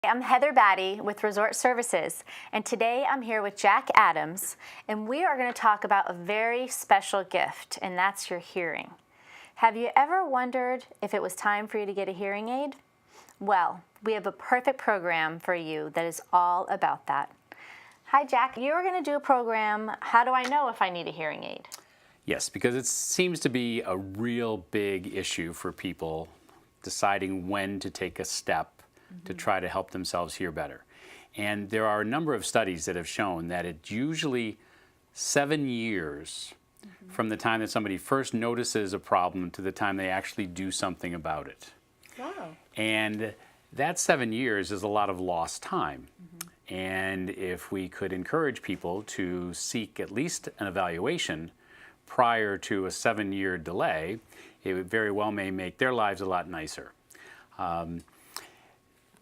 I'm Heather Batty with Resort Services, and today I'm here with Jack Adams, and we are going to talk about a very special gift, and that's your hearing. Have you ever wondered if it was time for you to get a hearing aid? Well, we have a perfect program for you that is all about that. Hi, Jack. You're going to do a program, How Do I Know If I Need a Hearing Aid? Yes, because it seems to be a real big issue for people deciding when to take a step to try to help themselves hear better. And there are a number of studies that have shown that it's usually 7 years from the time that somebody first notices a problem to the time they actually do something about it. Wow. And that 7 years is a lot of lost time. And if we could encourage people to seek at least an evaluation prior to a 7-year delay, it would very well may make their lives a lot nicer.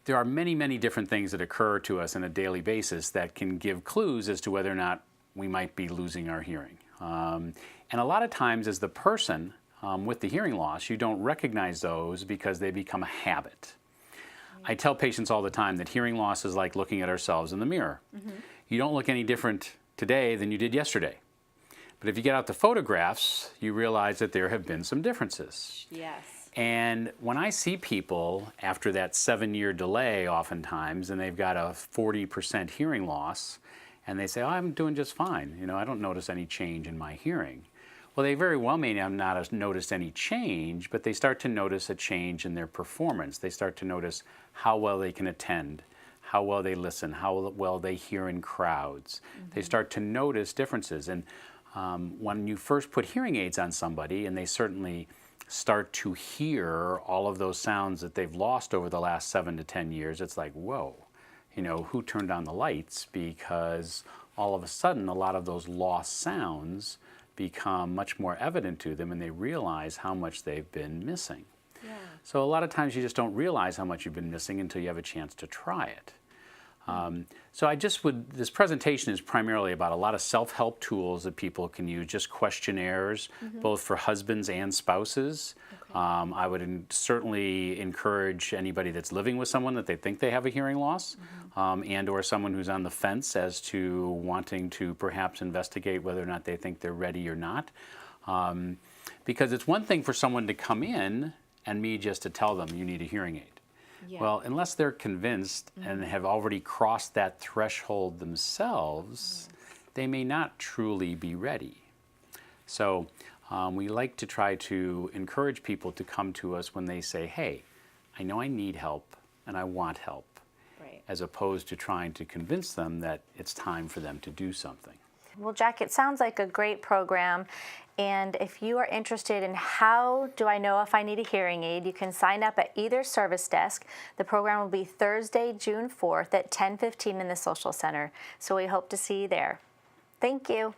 There are many, many different things that occur to us on a daily basis that can give clues as to whether or not we might be losing our hearing. And a lot of times as the person with the hearing loss, you don't recognize those because they become a habit. I tell patients all the time that hearing loss is like looking at ourselves in the mirror. You don't look any different today than you did yesterday. But if you get out the photographs, you realize that there have been some differences. Yes. And when I see people after that 7-year delay oftentimes, and they've got a 40% hearing loss, and they say, oh, I'm doing just fine. You know, I don't notice any change in my hearing. Well, they very well may not have noticed any change, but they start to notice a change in their performance. They start to notice how well they can attend, how well they listen, how well they hear in crowds. They start to notice differences. And when you first put hearing aids on somebody, and they certainly start to hear all of those sounds that they've lost over the last 7 to 10 years, it's like, whoa, you know, who turned on the lights? Because all of a sudden, a lot of those lost sounds become much more evident to them, and they realize how much they've been missing. Yeah. So a lot of times you just don't realize how much you've been missing until you have a chance to try it. So this presentation is primarily about a lot of self-help tools that people can use, just questionnaires, both for husbands and spouses. Okay. I would certainly encourage anybody that's living with someone that they think they have a hearing loss, and or someone who's on the fence as to wanting to perhaps investigate whether or not they think they're ready or not. Because it's one thing for someone to come in and me just to tell them you need a hearing aid. Yeah. Well, unless they're convinced and have already crossed that threshold themselves, they may not truly be ready. So we like to try to encourage people to come to us when they say, hey, I know I need help and I want help, Right. as opposed to trying to convince them that it's time for them to do something. Well, Jack, it sounds like a great program. And if you are interested in how do I know if I need a hearing aid, you can sign up at either service desk. The program will be Thursday, June 4th at 10:15 in the Social Center. So we hope to see you there. Thank you.